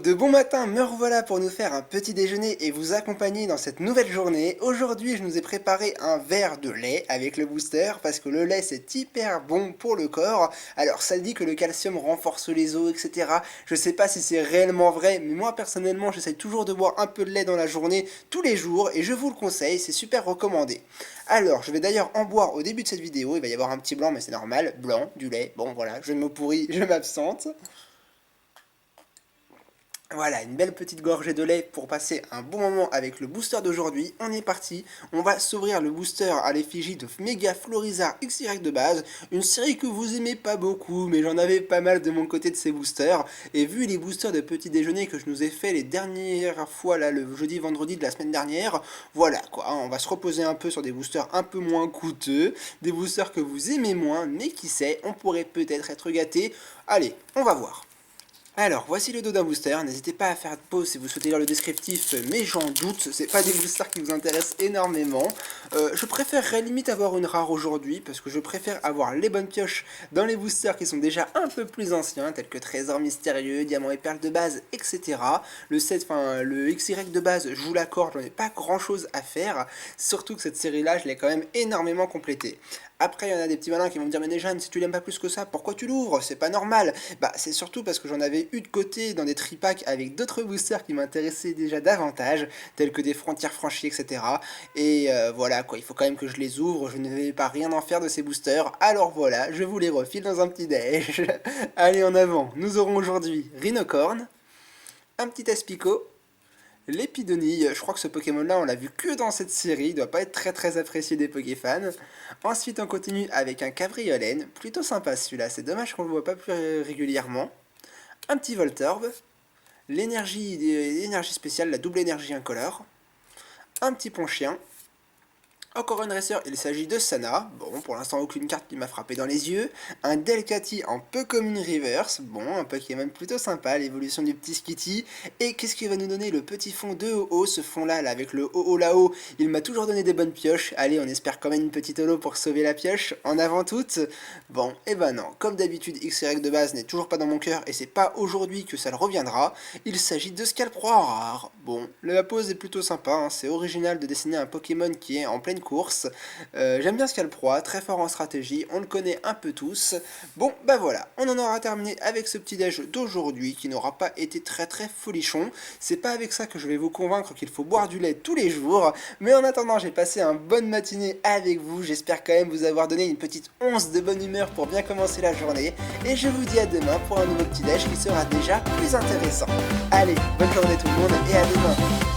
de bon matin, me revoilà pour nous faire un petit déjeuner et vous accompagner dans cette nouvelle journée. Aujourd'hui, je nous ai préparé un verre de lait avec le booster parce que le lait c'est hyper bon pour le corps. Alors ça dit que le calcium renforce les os, etc. Je sais pas si c'est réellement vrai, mais moi personnellement, j'essaye toujours de boire un peu de lait dans la journée tous les jours et je vous le conseille, c'est super recommandé. Alors, je vais d'ailleurs en boire au début de cette vidéo, il va y avoir un petit blanc, mais c'est normal, blanc, du lait, bon voilà, je me pourris, je m'absente. Voilà, une belle petite gorgée de lait pour passer un bon moment avec le booster d'aujourd'hui. On est parti, on va s'ouvrir le booster à l'effigie de Mega Florizard XY de base, une série que vous aimez pas beaucoup, mais j'en avais pas mal de mon côté de ces boosters. Et vu les boosters de petit déjeuner que je nous ai fait les dernières fois, là, le jeudi, vendredi de la semaine dernière, voilà quoi, hein, on va se reposer un peu sur des boosters un peu moins coûteux, des boosters que vous aimez moins, mais qui sait, on pourrait peut-être être gâté. Allez, on va voir. Alors, voici le dos d'un booster, n'hésitez pas à faire pause si vous souhaitez lire le descriptif, mais j'en doute, c'est pas des boosters qui vous intéressent énormément. Je préférerais limite avoir une rare aujourd'hui, parce que je préfère avoir les bonnes pioches dans les boosters qui sont déjà un peu plus anciens, tels que Trésor Mystérieux, Diamant et Perles de base, etc. Le set, enfin le XY de base, je vous l'accorde, j'en ai pas grand chose à faire, surtout que cette série-là, je l'ai quand même énormément complétée. Après, il y en a des petits malins qui vont me dire, mais déjà, si tu l'aimes pas plus que ça, pourquoi tu l'ouvres? C'est pas normal. Bah, c'est surtout parce que j'en avais eu de côté dans des tripacks avec d'autres boosters qui m'intéressaient déjà davantage, tels que des frontières franchies, etc. Et voilà, quoi, il faut quand même que je les ouvre, je ne vais pas rien en faire de ces boosters. Alors voilà, je vous les refile dans un petit déj. Allez, en avant, nous aurons aujourd'hui Rhinocorn, un petit Aspico, Lépidonille, je crois que ce Pokémon-là, on l'a vu que dans cette série, il doit pas être très apprécié des Pokéfans. Ensuite, on continue avec un Cabriolène, plutôt sympa celui-là, c'est dommage qu'on le voit pas plus régulièrement. Un petit Voltorb, l'énergie spéciale, la double énergie incolore. Un petit Ponchien. Encore une racer, il s'agit de Sana, bon pour l'instant aucune carte qui m'a frappé dans les yeux, un Delcatty en peu commune reverse, bon un Pokémon plutôt sympa, l'évolution du petit Skitty, et qu'est-ce qu'il va nous donner le petit fond de Ho-Oh, ce fond là, avec le Ho-Oh là-haut, il m'a toujours donné des bonnes pioches, allez on espère quand même une petite holo pour sauver la pioche, en avant toute, bon et ben non, comme d'habitude XY de base n'est toujours pas dans mon cœur et c'est pas aujourd'hui que ça le reviendra, il s'agit de Scalproie en rare, bon la pose est plutôt sympa, hein, c'est original de dessiner un Pokémon qui est en pleine course. J'aime bien Scalproie, très fort en stratégie, on le connaît un peu tous. Bon, bah voilà, on en aura terminé avec ce petit déj d'aujourd'hui qui n'aura pas été très folichon. C'est pas avec ça que je vais vous convaincre qu'il faut boire du lait tous les jours, mais en attendant, j'ai passé une bonne matinée avec vous. J'espère quand même vous avoir donné une petite once de bonne humeur pour bien commencer la journée. Et je vous dis à demain pour un nouveau petit déj qui sera déjà plus intéressant. Allez, bonne journée tout le monde et à demain.